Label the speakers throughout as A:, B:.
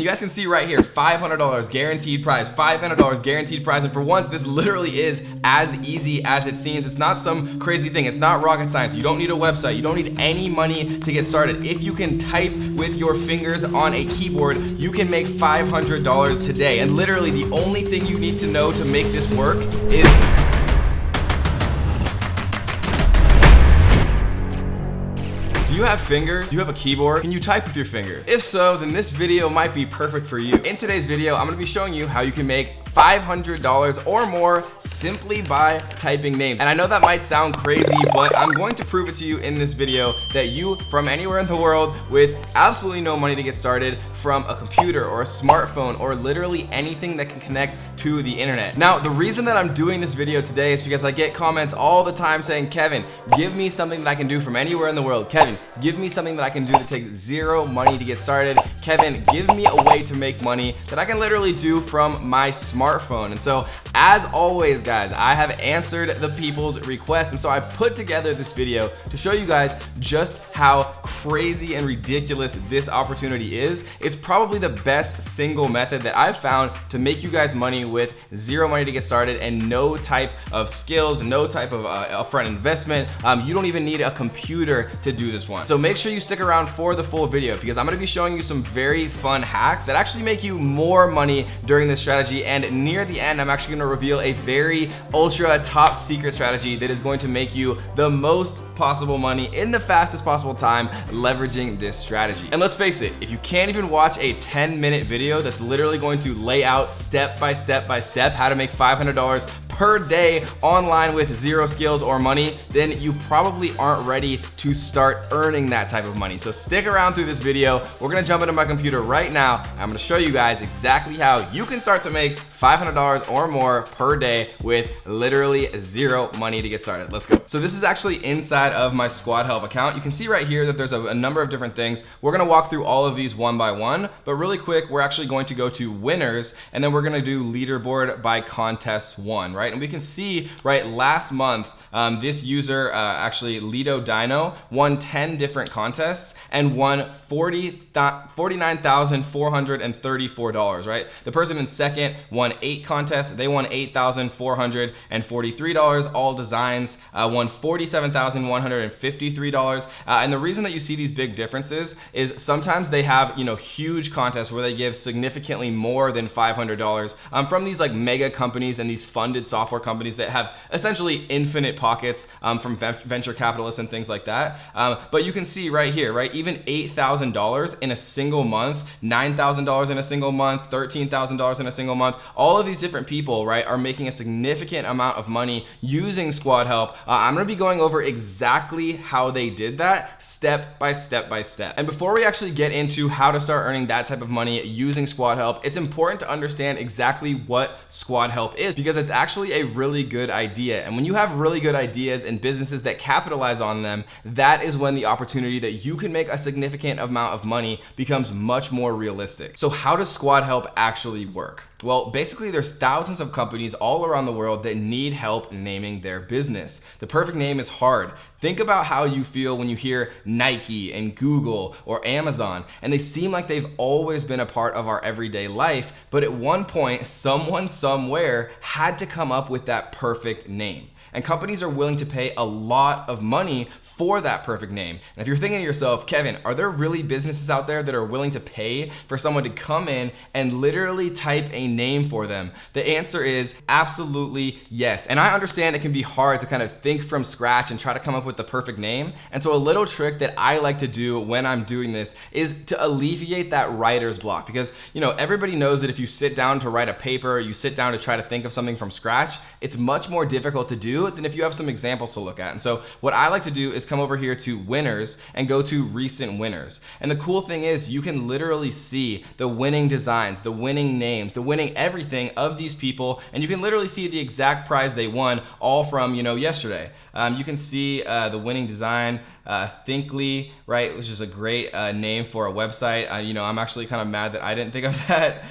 A: you guys can see right here, $500 guaranteed prize, $500 guaranteed prize. And for once, this literally is as easy as it seems. It's not some crazy thing. It's not rocket science. You don't need a website. You don't need any money to get started. If you can type with your fingers on a keyboard, you can make $500 today. And literally the only thing you need to know to make this work is do you have fingers? Do you have a keyboard? Can you type with your fingers? If so, then this video might be perfect for you. In today's video, I'm gonna be showing you how you can make $500 or more simply by typing names. And I know that might sound crazy, but I'm going to prove it to you in this video that you, from anywhere in the world with absolutely no money to get started, from a computer or a smartphone or literally anything that can connect to the internet. Now, the reason that I'm doing this video today is because I get comments all the time saying, Kevin, give me something that I can do from anywhere in the world. Kevin, give me something that I can do that takes zero money to get started. Kevin, give me a way to make money that I can literally do from my smartphone. And so, as always, guys, I have answered the people's requests, and so I put together this video to show you guys just how crazy and ridiculous this opportunity is. It's probably the best single method that I've found to make you guys money with zero money to get started and no type of skills, no type of upfront investment. You don't even need a computer to do this one. So make sure you stick around for the full video, because I'm gonna be showing you some very fun hacks that actually make you more money during this strategy. And near the end, I'm actually gonna reveal a very ultra top secret strategy that is going to make you the most possible money in the fastest possible time leveraging this strategy. And let's face it, if you can't even watch a 10-minute video that's literally going to lay out step by step by step how to make $500 per day online with zero skills or money, then you probably aren't ready to start earning that type of money. So stick around through this video. We're gonna jump into my computer right now. I'm gonna show you guys exactly how you can start to make $500 or more per day with literally zero money to get started. Let's go. So this is actually inside of my Squad Help account. You can see right here that there's a number of different things. We're gonna walk through all of these one by one, but really quick, we're actually going to go to winners, and then we're gonna do leaderboard by contests won, right? And we can see, right, last month, this user, actually Lido Dino, won 10 different contests and won $49,434, right? The person in second won 8 contests. They won $8,443. All designs won $47,153. And the reason that you see these big differences is sometimes they have, you know, huge contests where they give significantly more than $500 from these like mega companies and these funded software companies that have essentially infinite pockets from venture capitalists and things like that. But you can see right here, right, even $8,000 in a single month, $9,000 in a single month, $13,000 in a single month. All of these different people, right, are making a significant amount of money using Squad Help. I'm gonna be going over exactly how they did that step by step by step. And before we actually get into how to start earning that type of money using Squad Help, it's important to understand exactly what Squad Help is, because it's actually a really good idea. And when you have really good ideas and businesses that capitalize on them, that is when the opportunity that you can make a significant amount of money becomes much more realistic. So how does Squad Help actually work? Well, basically there's thousands of companies all around the world that need help naming their business. The perfect name is hard. Think about how you feel when you hear Nike and Google or Amazon, and they seem like they've always been a part of our everyday life, but at one point, someone somewhere had to come up with that perfect name. And companies are willing to pay a lot of money for that perfect name. And if you're thinking to yourself, Kevin, are there really businesses out there that are willing to pay for someone to come in and literally type a name for them? The answer is absolutely yes. And I understand it can be hard to kind of think from scratch and try to come up with the perfect name. And so a little trick that I like to do when I'm doing this is to alleviate that writer's block. Because, you know, everybody knows that if you sit down to write a paper, you sit down to try to think of something from scratch, it's much more difficult to do than if you have some examples to look at. And so what I like to do is come over here to winners and go to recent winners. And the cool thing is you can literally see the winning designs, the winning names, the winning everything of these people, and you can literally see the exact prize they won all from, you know, yesterday. You can see the winning design, Thinkly, right, which is a great name for a website. You know, I'm actually kind of mad that I didn't think of that.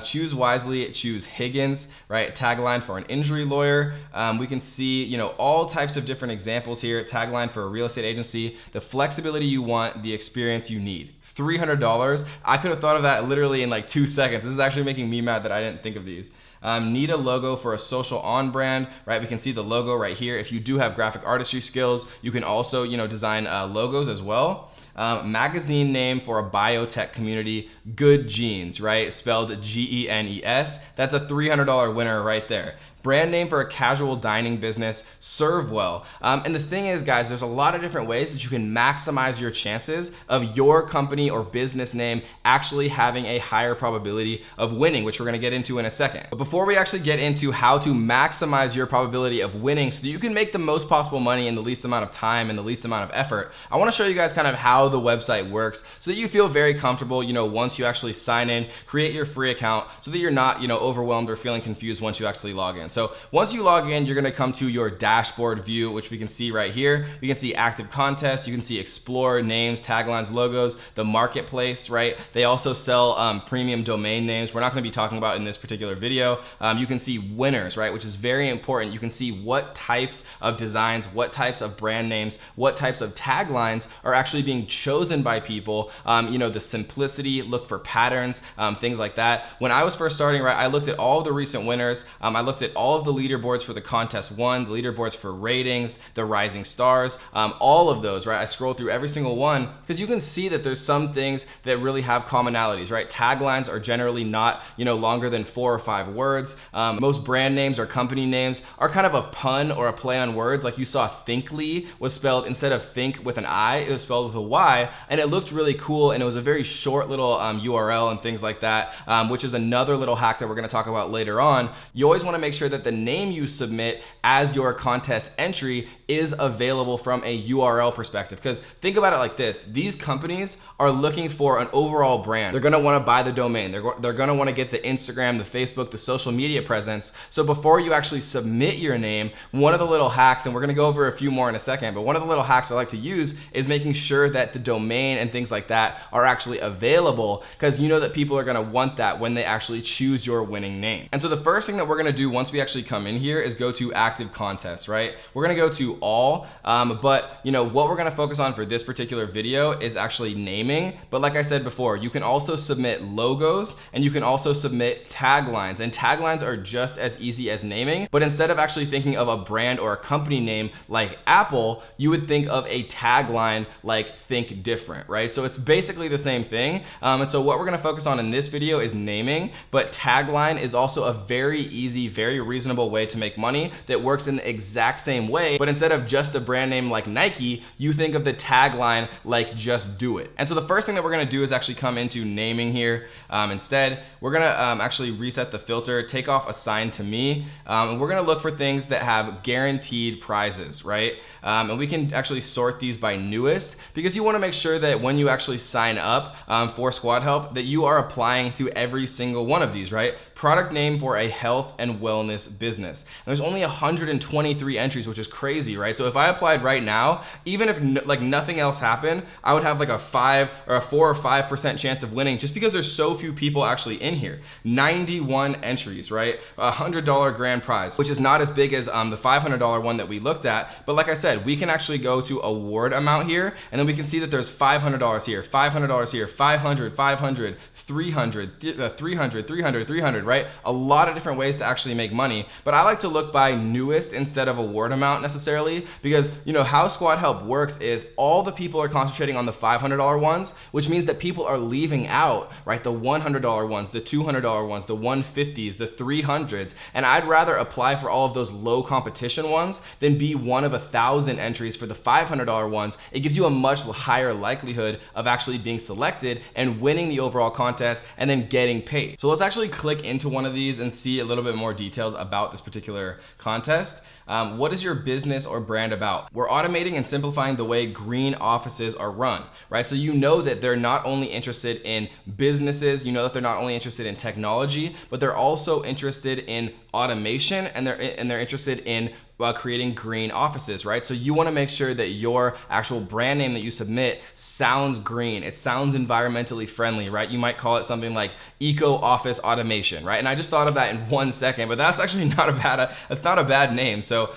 A: Choose wisely, choose Higgins, right? Tagline for an injury lawyer. We can see, you know, all types of different examples here. Tagline for a real estate agency, the flexibility you want, the experience you need. $300. I could have thought of that literally in like 2 seconds. This is actually making me mad that I didn't think of these. Need a logo for a social on brand, right? We can see the logo right here. If you do have graphic artistry skills, you can also, design logos as well. Magazine name for a biotech community, Good Genes, right? Spelled Genes. That's a $300 winner right there. Brand name for a casual dining business, Serve Well. And the thing is, guys, there's a lot of different ways that you can maximize your chances of your company or business name actually having a higher probability of winning, which we're gonna get into in a second. But before we actually get into how to maximize your probability of winning so that you can make the most possible money in the least amount of time and the least amount of effort, I wanna show you guys kind of how the website works so that you feel very comfortable, once you actually sign in, create your free account so that you're not, overwhelmed or feeling confused once you actually log in. So once you log in, you're gonna come to your dashboard view, which we can see right here. You can see active contests, you can see explore, names, taglines, logos, the marketplace, right? They also sell premium domain names. We're not gonna be talking about in this particular video. You can see winners, right? Which is very important. You can see what types of designs, what types of brand names, what types of taglines are actually being chosen by people. The simplicity, look for patterns, things like that. When I was first starting, right, I looked at all of the recent winners. I looked at all of the leaderboards for the contest one, the leaderboards for ratings, the rising stars, all of those, right? I scrolled through every single one because you can see that there's some things that really have commonalities, right? Taglines are generally not, longer than 4 or 5 words. Most brand names or company names are kind of a pun or a play on words. Like you saw Thinkly was spelled, instead of think with an I, it was spelled with a Y, and it looked really cool, and it was a very short little URL and things like that, which is another little hack that we're gonna talk about later on. You always wanna make sure that the name you submit as your contest entry is available from a URL perspective. Because think about it like this, these companies are looking for an overall brand. They're gonna wanna buy the domain. They're gonna wanna get the Instagram, the Facebook, the social media presence. So before you actually submit your name, one of the little hacks, and we're gonna go over a few more in a second, but one of the little hacks I like to use is making sure that the domain and things like that are actually available, because you know that people are gonna want that when they actually choose your winning name. And so the first thing that we're gonna do once we actually come in here is go to active contests, right? We're gonna go to all, but what we're gonna focus on for this particular video is actually naming. But like I said before, you can also submit logos and you can also submit taglines, and taglines are just as easy as naming, but instead of actually thinking of a brand or a company name like Apple, you would think of a tagline like think different, right? So it's basically the same thing. And so what we're gonna focus on in this video is naming, but tagline is also a very easy, very reasonable way to make money that works in the exact same way. But instead of just a brand name like Nike, you think of the tagline like just do it. And so the first thing that we're gonna do is actually come into naming here. Instead, we're gonna actually reset the filter, take off assigned to me, and we're gonna look for things that have guaranteed prizes, right? And we can actually sort these by newest, because you wanna make sure that when you actually sign up for Squad Help, that you are applying to every single one of these, right? Product name for a health and wellness business. And there's only 123 entries, which is crazy, right? So if I applied right now, even if nothing else happened, I would have like a 4 or 5% chance of winning, just because there's so few people actually in here. 91 entries, right? $100 grand prize, which is not as big as the $500 one that we looked at. But like I said, we can actually go to award amount here, and then we can see that there's $500 here, $500 here, 500, 500, 300, 300, 300, 300, right? A lot of different ways to actually make money, but I like to look by newest instead of award amount necessarily, because how Squad Help works is all the people are concentrating on the $500 ones, which means that people are leaving out, right, the $100 ones, the $200 ones, the 150s, the 300s, and I'd rather apply for all of those low competition ones than be one of 1,000 entries for the $500 ones. It gives you a much higher likelihood of actually being selected and winning the overall contest and then getting paid. So let's actually click into one of these and see a little bit more details about this particular contest. What is your business or brand about? We're automating and simplifying the way green offices are run, right? So you know that they're not only interested in businesses, you know that they're not only interested in technology, but they're also interested in automation, and they're interested in creating green offices, right? So you want to make sure that your actual brand name that you submit sounds green. It sounds environmentally friendly, right? You might call it something like Eco Office Automation, right? And I just thought of that in 1 second, but that's actually not a bad name. So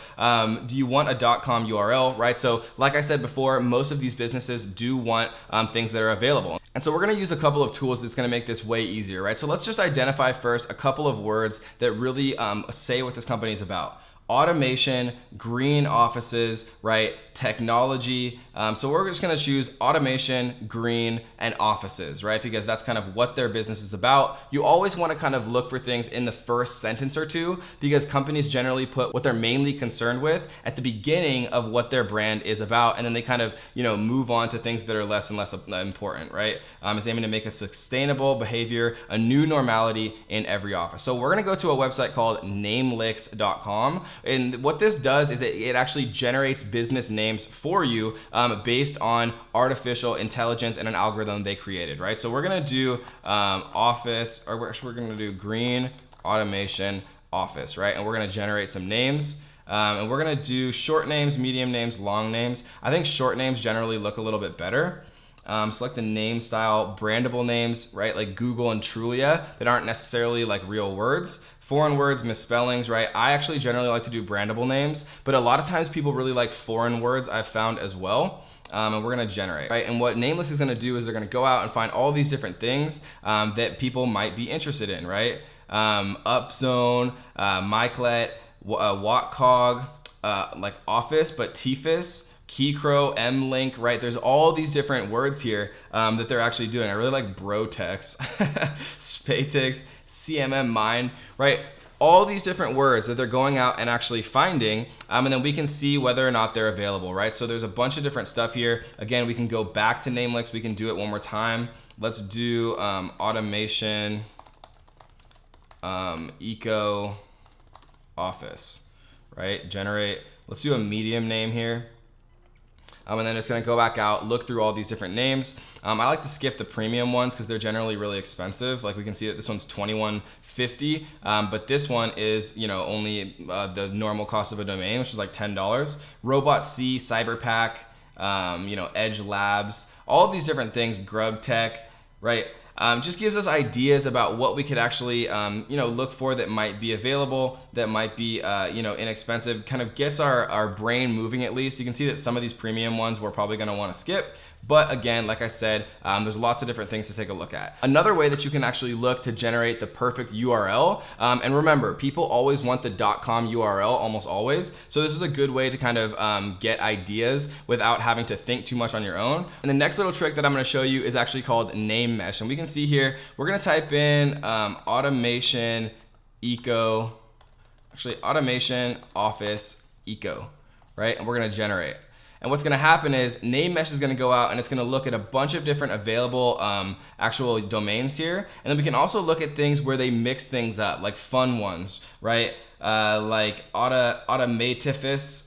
A: do you want a .com URL, right? So like I said before, most of these businesses do want things that are available. And so we're gonna use a couple of tools that's gonna make this way easier, right? So let's just identify first a couple of words that really say what this company is about. Automation, green offices, right? Technology. So we're just gonna choose automation, green, and offices, right? Because that's kind of what their business is about. You always wanna kind of look for things in the first sentence or two, because companies generally put what they're mainly concerned with at the beginning of what their brand is about, and then they kind of, move on to things that are less and less important, right? It's aiming to make a sustainable behavior a new normality in every office. So we're gonna go to a website called namelix.com. And what this does is it actually generates business names for you based on artificial intelligence and an algorithm they created, right? So we're gonna do office, or we're gonna do green automation office, right? And we're gonna generate some names. And we're gonna do short names, medium names, long names. I think short names generally look a little bit better. Select the name style, brandable names, right? Like Google and Trulia that aren't necessarily like real words. Foreign words, misspellings, right? I actually generally like to do brandable names, but a lot of times people really like foreign words, I've found as well. And we're gonna generate, right? And what Nameless is gonna do is they're gonna go out and find all these different things that people might be interested in, right? Upzone, Myclet, Watcog, like office, but TFIS, Keycrow, M-Link, right? There's all these different words here that they're actually doing. I really like Brotex, Spatix, CMM Mine, right? All these different words that they're going out and actually finding, and then we can see whether or not they're available, right? So there's a bunch of different stuff here. Again, we can go back to Namelix. We can do it one more time. Let's do automation, eco office, right? Generate. Let's do a medium name here. And then it's gonna go back out, look through all these different names. I like to skip the premium ones because they're generally really expensive. Like we can see that this one's $21.50, but this one is, only the normal cost of a domain, which is like $10. Robot C, Cyberpack, Edge Labs, all of these different things, Grub Tech, right? Just gives us ideas about what we could actually, look for that might be available, that might be, inexpensive, kind of gets our brain moving at least. You can see that some of these premium ones we're probably gonna wanna skip. But again, like I said, there's lots of different things to take a look at. Another way that you can actually look to generate the perfect URL, and remember, people always want the .com URL, almost always. So this is a good way to kind of get ideas without having to think too much on your own. And the next little trick that I'm gonna show you is actually called name mesh. And we can see here, we're gonna type in automation office eco, right? And we're gonna generate. And what's gonna happen is name mesh is gonna go out and it's gonna look at a bunch of different available actual domains here. And then we can also look at things where they mix things up, like fun ones, right? Like automatifus,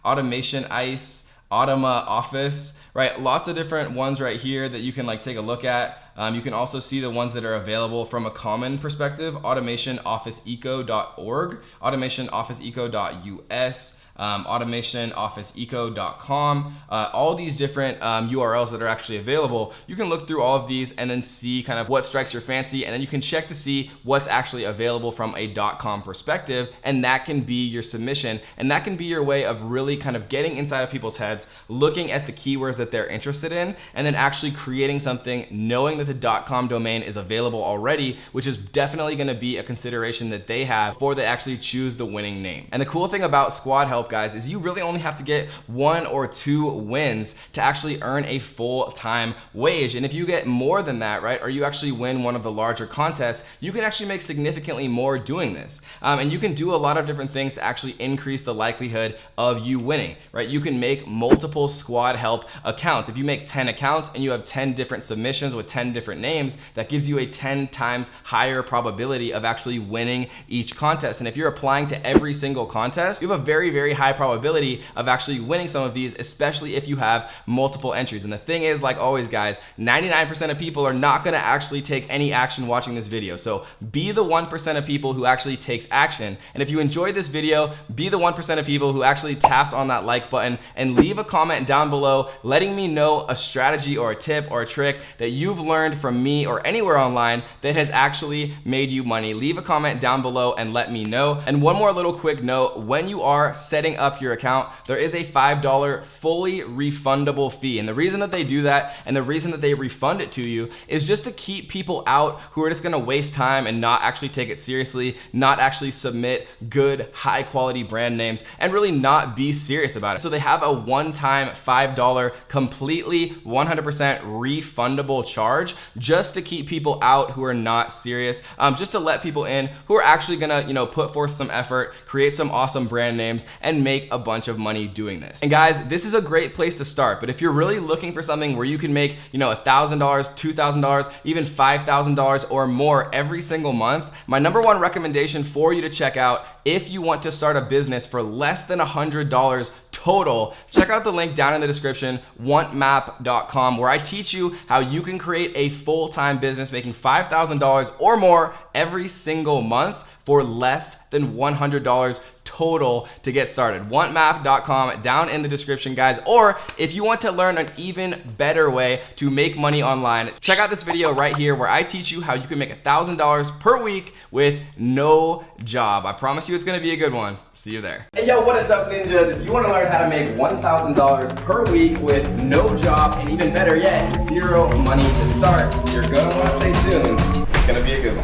A: automation ice, Automa office, right? Lots of different ones right here that you can like take a look at. You can also see the ones that are available from a common perspective, automationofficeeco.org, automationofficeeco.us, automationofficeeco.com, all these different URLs that are actually available. You can look through all of these and then see kind of what strikes your fancy, and then you can check to see what's actually available from a .com perspective, and that can be your submission, and that can be your way of really kind of getting inside of people's heads, looking at the keywords that they're interested in, and then actually creating something knowing that the .com domain is available already, which is definitely going to be a consideration that they have before they actually choose the winning name. And the cool thing about Squad Help, guys, is you really only have to get 1 or 2 wins to actually earn a full-time wage. And if you get more than that, right, or you actually win one of the larger contests, you can actually make significantly more doing this. And you can do a lot of different things to actually increase the likelihood of you winning, right? You can make multiple Squad Help accounts. If you make 10 accounts and you have 10 different submissions with 10 different names, that gives you a 10 times higher probability of actually winning each contest. And if you're applying to every single contest, you have a very, very high probability of actually winning some of these, especially if you have multiple entries. And the thing is, like always guys, 99% of people are not gonna actually take any action watching this video. So be the 1% of people who actually takes action. And if you enjoyed this video, be the 1% of people who actually taps on that like button and leave a comment down below letting me know a strategy or a tip or a trick that you've learned from me or anywhere online that has actually made you money. Leave a comment down below and let me know. And one more little quick note, when you are setting up your account, there is a $5 fully refundable fee. And the reason that they do that and the reason that they refund it to you is just to keep people out who are just gonna waste time and not actually take it seriously, not actually submit good, high quality brand names, and really not be serious about it. So they have a one-time $5 completely 100% refundable charge just to keep people out who are not serious, just to let people in who are actually gonna, you know, put forth some effort, create some awesome brand names, and make a bunch of money doing this. And guys, this is a great place to start, but if you're really looking for something where you can make, you know, $1,000, $2,000, even $5,000 or more every single month, my number one recommendation for you to check out if you want to start a business for less than $100 total, check out the link down in the description, wantmap.com, where I teach you how you can create a full-time business making $5,000 or more every single month for less than $100 total to get started. Wantmap.com down in the description, guys. Or if you want to learn an even better way to make money online, check out this video right here where I teach you how you can make $1,000 per week with no job. I promise you it's gonna be a good one. See you there. Hey yo, what is up ninjas? If you wanna learn how to make $1,000 per week with no job and even better yet, zero money to start, you're gonna wanna stay tuned. It's gonna be a good one.